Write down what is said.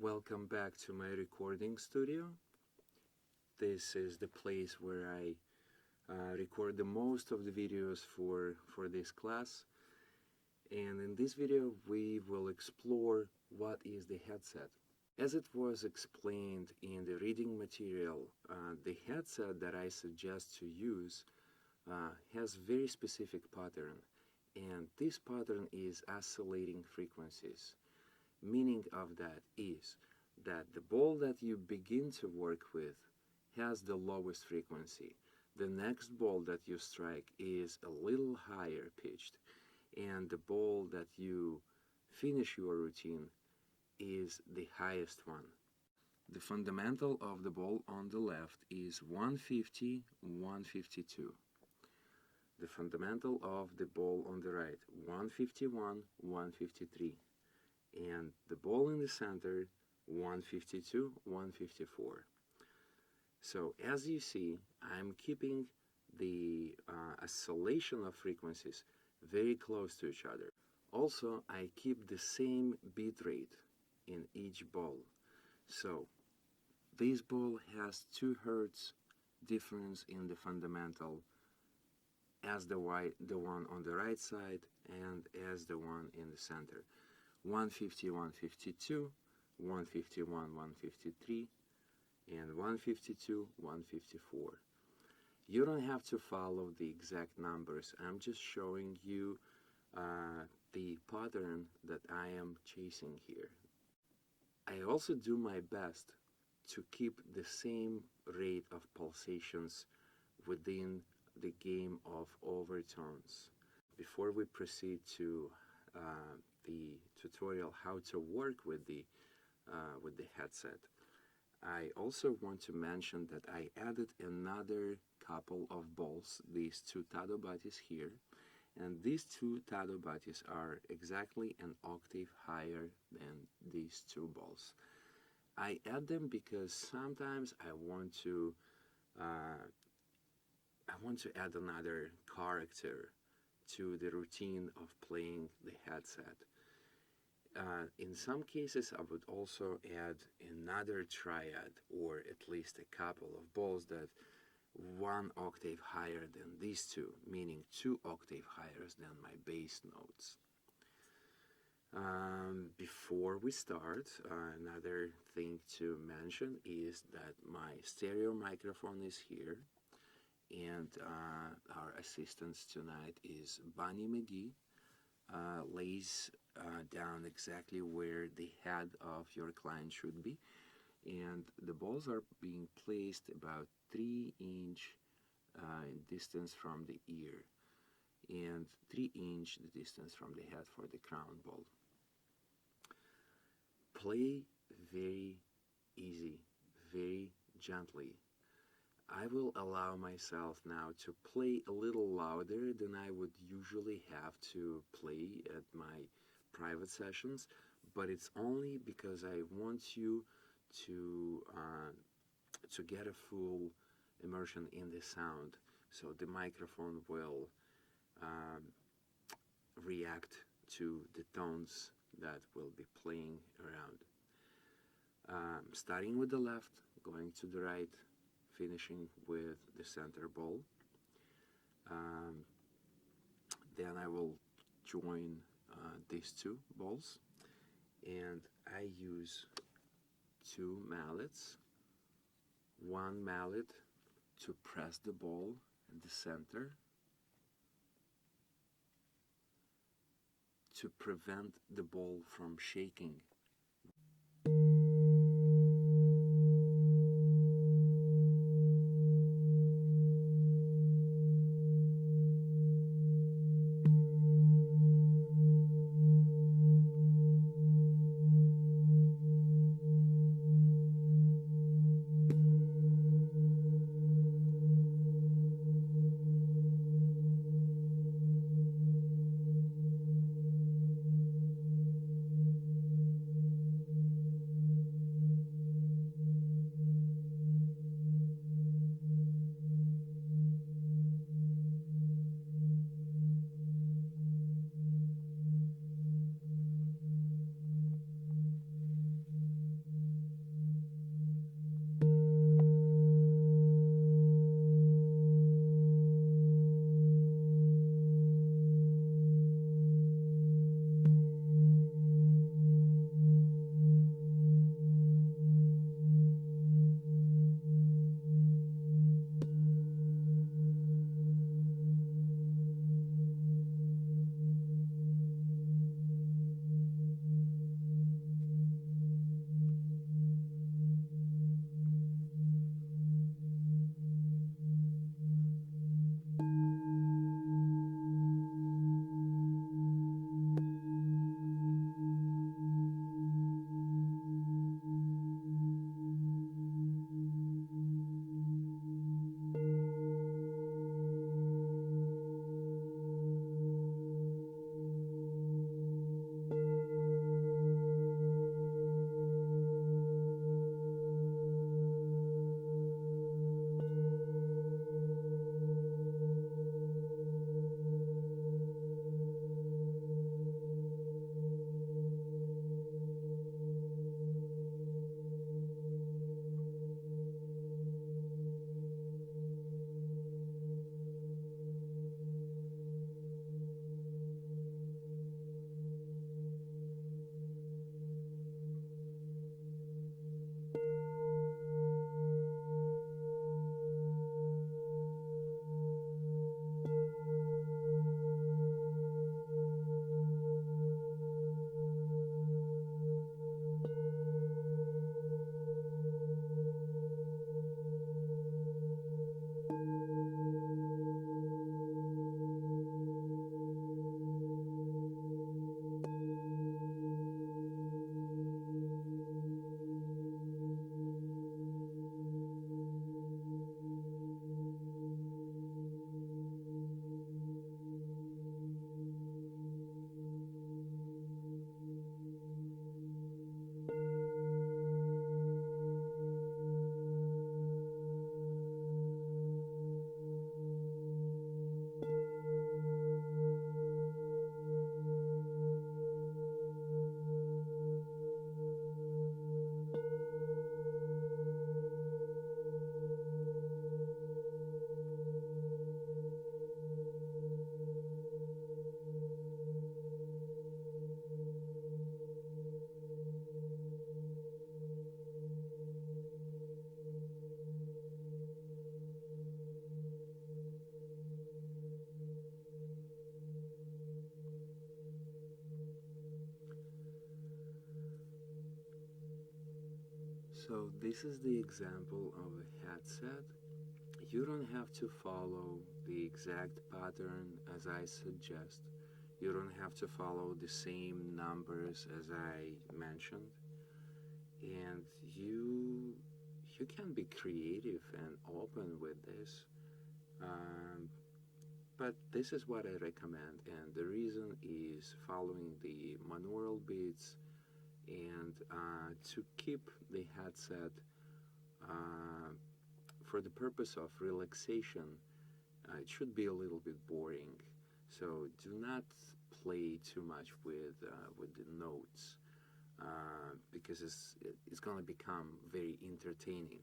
Welcome back to my recording studio. This is the place where I record the most of the videos for this class. And in this video we will explore what is the headset. As it was explained in the reading material, the headset that I suggest to use has very specific pattern, and this pattern is oscillating frequencies. Meaning of that is that the ball that you begin to work with has the lowest frequency. The next ball that you strike is a little higher pitched, and the ball that you finish your routine is the highest one. The fundamental of the ball on the left is 150, 152. The fundamental of the ball on the right, 151, 153. And the ball in the center, 152, 154. So as you see, I'm keeping the oscillation of frequencies very close to each other. Also, I keep the same beat rate in each ball. So this ball has 2 Hz difference in the fundamental as the one on the right side and as the one in the center. 150, 152, 151, 153, and 152, 154. You don't have to follow the exact numbers. I'm just showing you the pattern that I am chasing here. I also do my best to keep the same rate of pulsations within the game of overtones. Before we proceed to the tutorial how to work with the headset, I also want to mention that I added another couple of balls, these 2 tadobatis here, and these 2 tadobatis are exactly an octave higher than these 2 balls. I add them because sometimes I want to add another character to the routine of playing the headset. In some cases, I would also add another triad, or at least a couple of balls that 1 octave higher than these 2, meaning 2 octave higher than my bass notes. Before we start, another thing to mention is that my stereo microphone is here, and our assistants tonight is Bunny McGee. Lays down exactly where the head of your client should be, and the balls are being placed about 3-inch distance from the ear and 3-inch the distance from the head for the crown ball. Play very easy, very gently. I will allow myself now to play a little louder than I would usually have to play at my private sessions, but it's only because I want you to get a full immersion in the sound, so the microphone will react to the tones that will be playing around. Starting with the left, going to the right, finishing with the center ball. Then I will join these 2 balls, and I use 2 mallets. 1 mallet to press the ball in the center to prevent the ball from shaking. So this is the example of a headset. You don't have to follow the exact pattern as I suggest. You don't have to follow the same numbers as I mentioned. And you can be creative and open with this. Um, but this is what I recommend, and the reason is following the monaural beats and to keep the headset uh, for the purpose of relaxation. It should be a little bit boring, so do not play too much with the notes because it's going to become very entertaining.